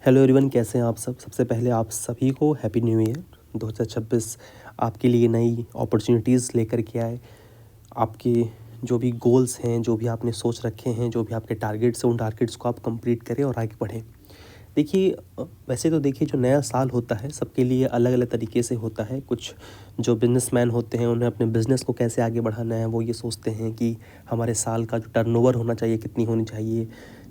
Hello everyone, कैसे हैं आप सब। सबसे पहले आप सभी को हैप्पी न्यू ईयर। 2026 आपके लिए नई अपॉर्चुनिटीज़ लेकर के आए। आपके जो भी गोल्स हैं, जो भी आपने सोच रखे हैं, जो भी आपके टारगेट्स हैं, उन टारगेट्स को आप कंप्लीट करें और आगे बढ़ें। देखिए वैसे तो देखिए जो नया साल होता है सबके लिए अलग अलग तरीके से होता है। कुछ जो बिजनेसमैन होते हैं उन्हें अपने बिज़नेस को कैसे आगे बढ़ाना है, वो ये सोचते हैं कि हमारे साल का जो टर्नओवर होना चाहिए कितनी होनी चाहिए।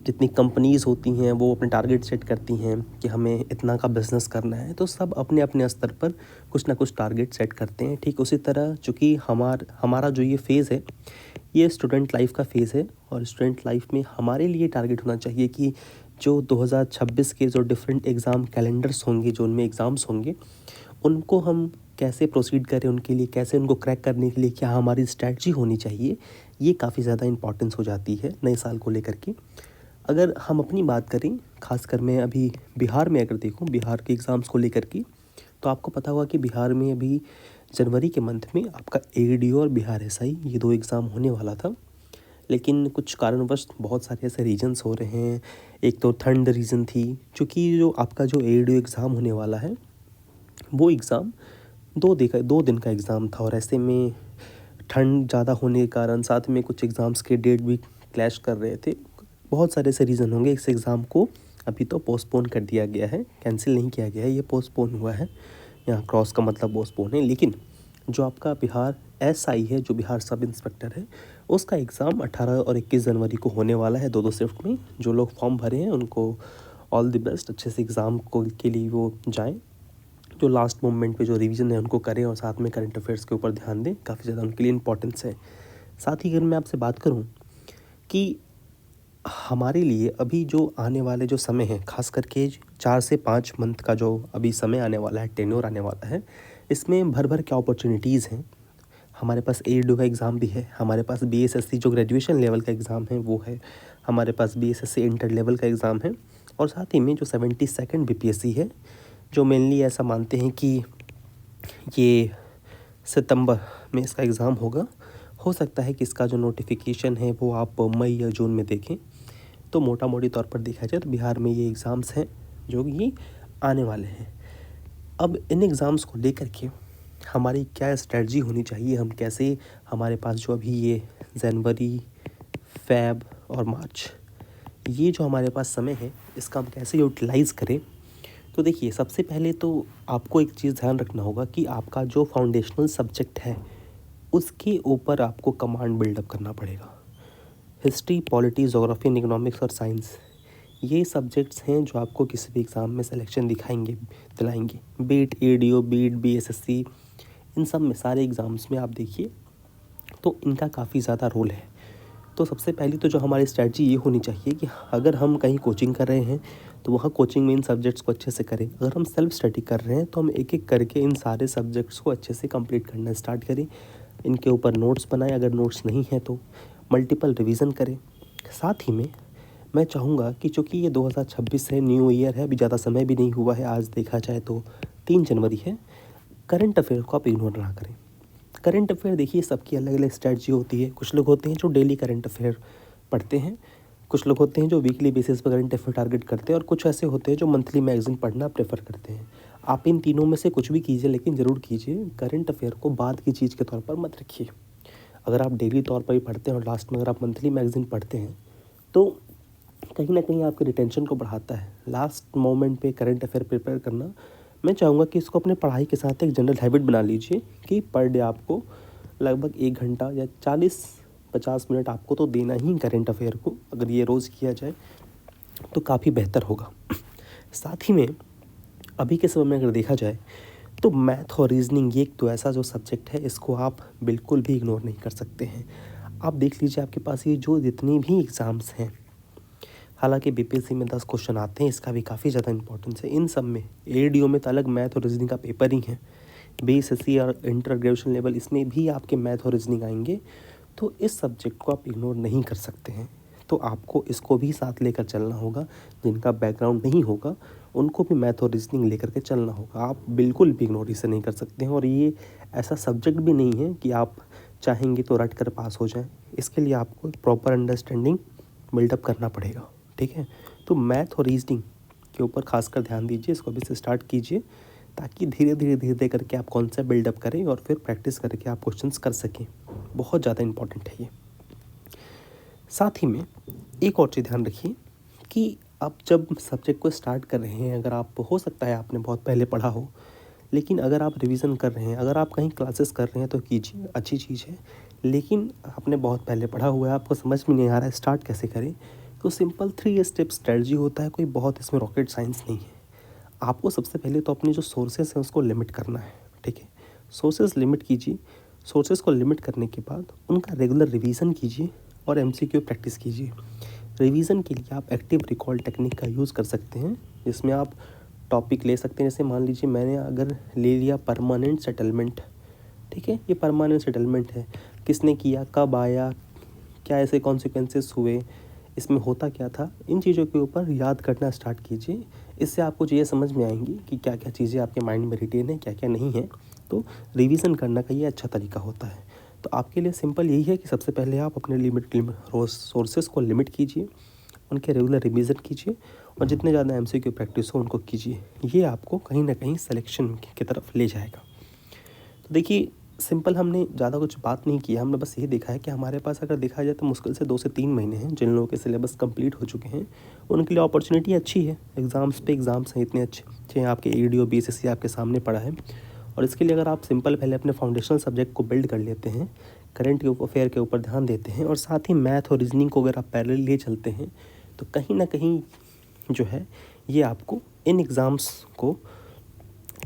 जितनी कंपनीज़ होती हैं वो अपने टारगेट सेट करती हैं कि हमें इतना का बिज़नेस करना है, तो सब अपने अपने स्तर पर कुछ ना कुछ टारगेट सेट करते हैं। ठीक उसी तरह चूँकि हमारा जो ये फ़ेज़ है, ये स्टूडेंट लाइफ का फ़ेज़ है और स्टूडेंट लाइफ में हमारे लिए टारगेट होना चाहिए कि जो 2026 के जो डिफरेंट एग्ज़ाम कैलेंडर्स होंगे, जो उनमें एग्ज़ाम्स होंगे, उनको हम कैसे प्रोसीड करें, उनके लिए कैसे उनको क्रैक करने के लिए क्या हमारी स्ट्रैटेजी होनी चाहिए, ये काफ़ी ज़्यादा इम्पोर्टेंस हो जाती है नए साल को लेकर के। अगर हम अपनी बात करें, ख़ासकर मैं अभी बिहार में अगर देखूँ बिहार के एग्ज़ाम्स को लेकर के, तो आपको पता होगा कि बिहार में अभी जनवरी के मंथ में आपका एडीओ और बिहार एसआई ये 2 एग्ज़ाम होने वाला था। लेकिन कुछ कारणवश बहुत सारे ऐसे रीजन्स हो रहे हैं। एक तो ठंड रीज़न थी, चूँकि जो आपका जो एडीओ एग्ज़ाम होने वाला है, वो एग्ज़ाम 2 दिन का एग्ज़ाम था और ऐसे में ठंड ज़्यादा होने के कारण साथ में कुछ एग्ज़ाम्स के डेट भी क्लैश कर रहे थे। बहुत सारे ऐसे रीज़न होंगे। इस एग्ज़ाम को अभी तो पोस्टपोन कर दिया गया है, कैंसिल नहीं किया गया है, ये पोस्टपोन हुआ है। यहाँ क्रॉस का मतलब पोस्टपोन है। लेकिन जो आपका बिहार एसआई है, जो बिहार सब इंस्पेक्टर है, उसका एग्ज़ाम 18 और 21 जनवरी को होने वाला है, 2-2 शिफ्ट में। जो लोग फॉर्म भरे हैं उनको ऑल द बेस्ट, अच्छे से एग्ज़ाम को के लिए वो जाएँ। जो लास्ट मोमेंट पे जो रिवीजन है उनको करें और साथ में करंट अफेयर्स के ऊपर ध्यान दें, काफ़ी ज़्यादा उनके लिए इम्पोर्टेंस है। साथ ही अगर मैं आपसे बात करूँ कि हमारे लिए अभी जो आने वाले जो समय है, ख़ास करके 4 से 5 मंथ का जो अभी समय आने वाला है, टेन्योर आने वाला है, इसमें भर-भर के अपॉर्चुनिटीज़ हैं। हमारे पास एडीओ का एग्ज़ाम भी है, हमारे पास बीएसएससी जो ग्रेजुएशन लेवल का एग्ज़ाम है वो है, हमारे पास बीएसएससी इंटर लेवल का एग्ज़ाम है और साथ ही में जो 72nd बीपीएससी है, जो मेनली ऐसा मानते हैं कि ये सितंबर में इसका एग्ज़ाम होगा। हो सकता है कि इसका जो नोटिफिकेशन है वो आप मई या जून में देखें। तो मोटा-मोटी तौर पर देखा जाए तो बिहार में ये एग्ज़ाम्स हैं जो कि आने वाले हैं। अब इन एग्ज़ाम्स को लेकर के हमारी क्या स्ट्रैटेजी होनी चाहिए, हम कैसे हमारे पास जो अभी ये जनवरी, फ़ेब और मार्च, ये जो हमारे पास समय है, इसका हम कैसे यूटिलाइज़ करें। तो देखिए सबसे पहले तो आपको एक चीज़ ध्यान रखना होगा कि आपका जो फाउंडेशनल सब्जेक्ट है, उसके ऊपर आपको कमांड बिल्डअप करना पड़ेगा। History, polity, geography and economics और साइंस, ये सब्जेक्ट्स हैं जो आपको किसी भी एग्ज़ाम में सिलेक्शन दिलाएंगे। बीट एडीओ, बीट बीएसएससी, इन सब में सारे एग्ज़ाम्स में आप देखिए तो इनका काफ़ी ज़्यादा रोल है। तो सबसे पहली तो जो हमारी स्ट्रैटेजी ये होनी चाहिए कि अगर हम कहीं कोचिंग कर रहे हैं तो वहाँ कोचिंग में इन सब्जेक्ट्स को अच्छे से करें। अगर हम सेल्फ स्टडी कर रहे हैं तो हम एक एक करके इन सारे सब्जेक्ट्स को अच्छे से कंप्लीट करना स्टार्ट करें। इनके ऊपर नोट्स बनाएं, अगर नोट्स नहीं है तो मल्टीपल रिवीजन करें। साथ ही में मैं चाहूँगा कि चूँकि ये 2026 है, न्यू ईयर है, अभी ज़्यादा समय भी नहीं हुआ है, आज देखा जाए तो 3 जनवरी है, करंट अफेयर को आप इग्नोर ना करें। करंट अफेयर देखिए सबकी अलग अलग स्ट्रैटेजी होती है। कुछ लोग होते हैं जो डेली करंट अफेयर पढ़ते हैं, कुछ लोग होते हैं जो वीकली बेसिस पर करंट अफेयर टारगेट करते हैं और कुछ ऐसे होते हैं जो मंथली मैगज़ीन पढ़ना प्रेफर करते हैं। आप इन तीनों में से कुछ भी कीजिए, लेकिन ज़रूर कीजिए करंट अफेयर को बाद की चीज़ के तौर पर मत रखिए। अगर आप डेली तौर पर ही पढ़ते हैं और लास्ट में अगर आप मंथली मैगज़ीन पढ़ते हैं तो कहीं ना कहीं आपके रिटेंशन को बढ़ाता है। लास्ट मोमेंट पे करंट अफेयर प्रिपेयर करना, मैं चाहूँगा कि इसको अपने पढ़ाई के साथ एक जनरल हैबिट बना लीजिए कि पर डे आपको लगभग 1 घंटा या 40-50 मिनट आपको तो देना ही करंट अफेयर को। अगर ये रोज़ किया जाए तो काफ़ी बेहतर होगा। साथ ही में अभी के समय में अगर देखा जाए तो मैथ और रीजनिंग, ये एक तो ऐसा जो सब्जेक्ट है, इसको आप बिल्कुल भी इग्नोर नहीं कर सकते हैं। आप देख लीजिए आपके पास ये जो जितनी भी एग्ज़ाम्स हैं, हालांकि बीपीएससी में 10 क्वेश्चन आते हैं, इसका भी काफ़ी ज़्यादा इंपॉर्टेंस है। इन सब में एडीओ में तो अलग मैथ और रीजनिंग का पेपर ही है, बीएसएससी और इंटर ग्रेजुएशन लेवल, इसमें भी आपके मैथ और रीजनिंग आएंगे। तो इस सब्जेक्ट को आप इग्नोर नहीं कर सकते हैं। तो आपको इसको भी साथ लेकर चलना होगा। जिनका बैकग्राउंड नहीं होगा उनको भी मैथ और रीजनिंग लेकर के चलना होगा। आप बिल्कुल भी इग्नोर इसे नहीं कर सकते हैं। और ये ऐसा सब्जेक्ट भी नहीं है कि आप चाहेंगे तो रट कर पास हो जाएं। इसके लिए आपको एक प्रॉपर अंडरस्टैंडिंग बिल्डअप करना पड़ेगा, ठीक है। तो मैथ और रीजनिंग के ऊपर खासकर ध्यान दीजिए, इसको अभी से स्टार्ट कीजिए ताकि धीरे धीरे करके आप कॉन्सेप्ट बिल्डअप करें और फिर प्रैक्टिस करके आप क्वेश्चंस कर सकें। बहुत ज़्यादा इंपॉर्टेंट है ये। साथ ही में एक और चीज़ ध्यान रखिए कि आप जब सब्जेक्ट को स्टार्ट कर रहे हैं, अगर आप, हो सकता है आपने बहुत पहले पढ़ा हो, लेकिन अगर आप रिवीजन कर रहे हैं, अगर आप कहीं क्लासेस कर रहे हैं तो कीजिए, अच्छी चीज़ है। लेकिन आपने बहुत पहले पढ़ा हुआ है, आपको समझ में नहीं आ रहा है स्टार्ट कैसे करें, तो सिंपल 3 स्टेप स्ट्रेटजी होता है, कोई बहुत इसमें रॉकेट साइंस नहीं है। आपको सबसे पहले तो अपने जो सोर्सेस हैं उसको लिमिट करना है, ठीक है। सोर्सेस लिमिट कीजिए, सोर्सेस को लिमिट करने के बाद उनका रेगुलर रिवीजन कीजिए और एमसीक्यू प्रैक्टिस कीजिए। रिवीजन के लिए आप एक्टिव रिकॉल टेक्निक का यूज़ कर सकते हैं, जिसमें आप टॉपिक ले सकते हैं। जैसे मान लीजिए मैंने अगर ले लिया परमानेंट सेटलमेंट, ठीक है, ये परमानेंट सेटलमेंट है, किसने किया, कब आया, क्या ऐसे कॉन्सिक्वेंसेस हुए, इसमें होता क्या था, इन चीज़ों के ऊपर याद करना स्टार्ट कीजिए। इससे आपको चीज़ें समझ में आएंगी कि क्या क्या चीज़ें आपके माइंड में रिटेन है, क्या क्या नहीं है। तो रिवीजन करने का ये अच्छा तरीका होता है। तो आपके लिए सिंपल यही है कि सबसे पहले आप अपने सोर्सेस को लिमिट कीजिए, उनके रेगुलर रिवीजन कीजिए और जितने ज़्यादा एमसीक्यू प्रैक्टिस हो उनको कीजिए। ये आपको कहीं ना कहीं सिलेक्शन की तरफ ले जाएगा। तो देखिए, सिंपल हमने ज़्यादा कुछ बात नहीं किया, हमने बस ये देखा है कि हमारे पास अगर देखा जाए तो मुश्किल से 2 से 3 महीने हैं। जिन लोगों के सिलेबस कंप्लीट हो चुके हैं उनके लिए अपॉर्चुनिटी अच्छी है। एग्ज़ाम्स पे एग्ज़ाम्स हैं, इतने अच्छे हैं, आपके एडीओ बीएसएससी आपके सामने पड़ा है। और इसके लिए अगर आप सिंपल पहले अपने फाउंडेशनल सब्जेक्ट को बिल्ड कर लेते हैं, करंट अफेयर के ऊपर ध्यान देते हैं और साथ ही मैथ और रीजनिंग को अगर आप पैरेलल ले चलते हैं, तो कहीं ना कहीं जो है ये आपको इन एग्ज़ाम्स को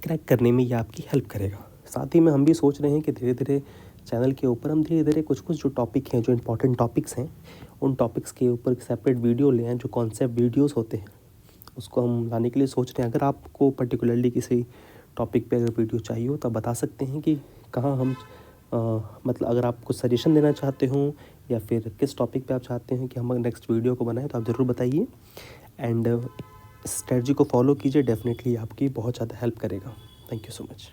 क्रैक करने में ये आपकी हेल्प करेगा। साथ ही में हम भी सोच रहे हैं कि धीरे धीरे चैनल के ऊपर हम धीरे धीरे कुछ कुछ जो टॉपिक हैं, जो इंपॉर्टेंट टॉपिक्स हैं, उन टॉपिक्स के ऊपर सेपरेट वीडियो ले आएँ, जो कॉन्सेप्ट वीडियोस होते हैं उसको हम लाने के लिए सोच रहे हैं। अगर आपको पर्टिकुलरली किसी टॉपिक पे अगर वीडियो चाहिए हो तो आप बता सकते हैं कि कहाँ हम मतलब अगर आप कुछ सजेशन देना चाहते हो या फिर किस टॉपिक पे आप चाहते हैं कि हम नेक्स्ट वीडियो को बनाएं, तो आप ज़रूर बताइए। एंड स्ट्रेटजी को फॉलो कीजिए, डेफिनेटली आपकी बहुत ज़्यादा हेल्प करेगा। Thank you so much.